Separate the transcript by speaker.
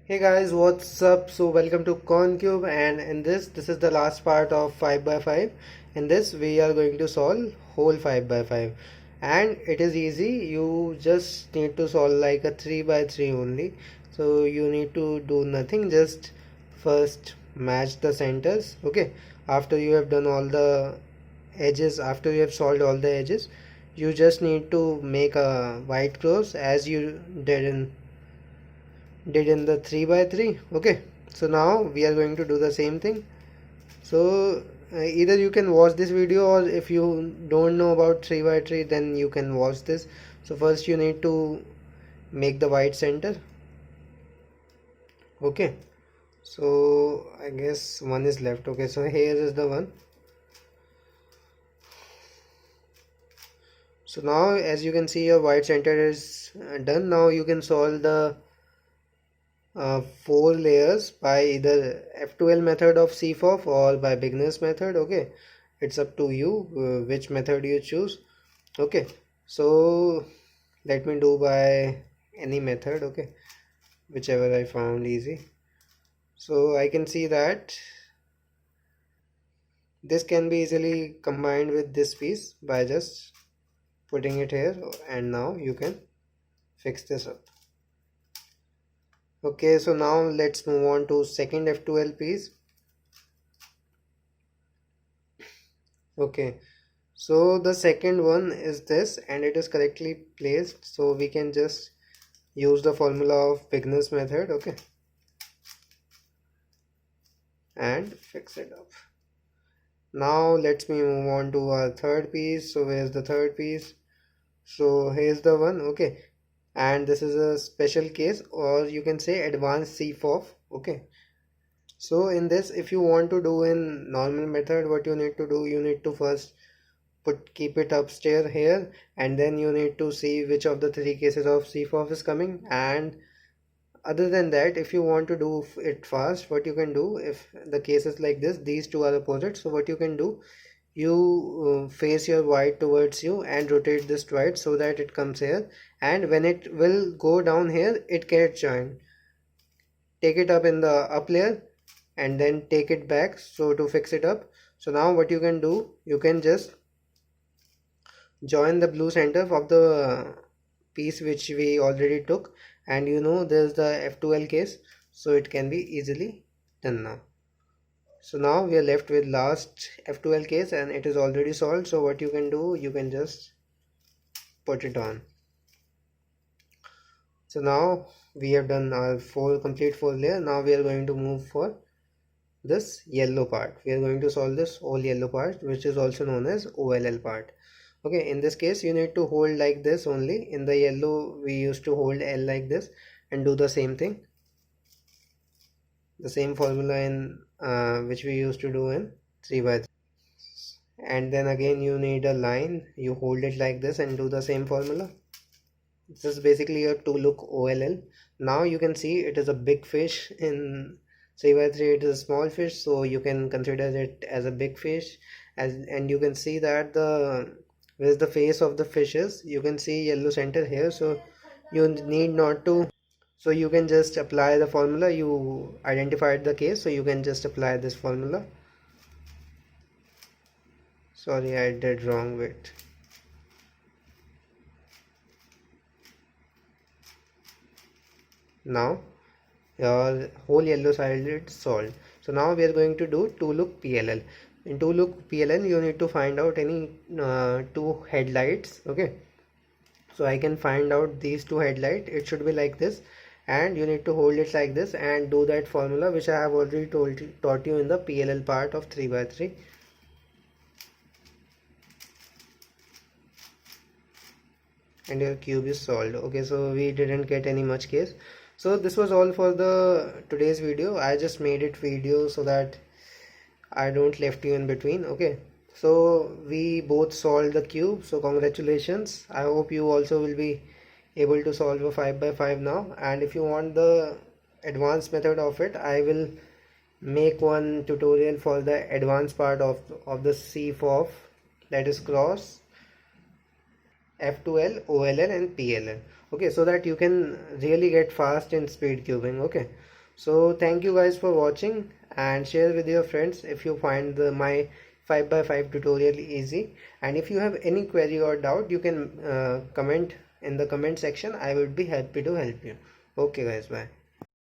Speaker 1: Hey guys, what's up? So welcome to Concube, and in this is the last part of 5 by 5. In this we are going to solve whole 5 by 5, and it is easy. You just need to solve like a 3 by 3 only. So you need to do nothing, just first match the centers. Okay, after you have done all the edges, after you have solved all the edges, you just need to make a white cross as you did in the 3 by 3. Okay, so now we are going to do the same thing. So either you can watch this video, or if you don't know about 3 by 3, then you can watch this. So first you need to make the white center. Okay, so I guess one is left. Okay, so here is the one. So now as you can see, your white center is done. Now you can solve the 4 layers by either F12 method of CFOF or by beginners method. Okay, it's up to you which method you choose. Okay, so let me do by any method. Okay, whichever I found easy. So I can see that this can be easily combined with this piece by just putting it here, and now you can fix this up. Okay, so now let's move on to second F12 piece. Okay, so the second one is this, and it is correctly placed, so we can just use the formula of beginners method. Okay, and fix it up. Now let's move on to our third piece. So where's the third piece? So here's the one. Okay, and this is a special case, or you can say advanced CFOF. Okay, so in this, if you want to do in normal method, what you need to do, you need to first keep it upstairs here, and then you need to see which of the 3 cases of CFOF is coming. And other than that, if you want to do it fast, what you can do, if the case is like this, these two are opposite, so what you can do, you face your white towards you and rotate this twice so that it comes here, and when it will go down here, it gets joined. Take it up in the up layer and then take it back, so to fix it up. So now what you can do, you can just join the blue center of the piece which we already took, and there's the F12 case, so it can be easily done now. So now we are left with last F12 case, and it is already solved. So what you can do, you can just put it on. So now we have done our complete 4 layer. Now we are going to move for this yellow part. We are going to solve this whole yellow part, which is also known as OLL part. Okay, in this case you need to hold like this only. In the yellow we used to hold L like this, and do the same thing, the same formula in which we used to do in 3 by 3. And then again you need a line, you hold it like this and do the same formula. This is basically a 2 look OLL. Now you can see it is a big fish. In 3 by 3 it is a small fish, so you can consider it as a big fish. And you can see that where's the face of the fish is, you can see yellow center here, so you need not to, so you can just apply the formula. You identified the case, so you can just apply this formula. Sorry, I did wrong. Wait, now your whole yellow side is solved. So now we are going to do 2 look PLL. In 2 look PLL you need to find out any 2 headlights. Okay, so I can find out these 2 headlights. It should be like this, and you need to hold it like this and do that formula which I have already taught you in the PLL part of 3 by 3. And your cube is solved. Okay, so we didn't get any much case. So this was all for the today's video. I just made it video so that I don't left you in between. Okay, so we both solved the cube, so congratulations. I hope you also will be able to solve a 5 by 5 now. And if you want the advanced method of it, I will make one tutorial for the advanced part of the CFOF, that is cross, F2L, OLL and PLL. Okay, so that you can really get fast in speed cubing. Okay, So thank you guys for watching, and share with your friends if you find my 5x5 tutorial easy. And if you have any query or doubt, you can comment in the comment section. I would be happy to help you. Okay guys, bye.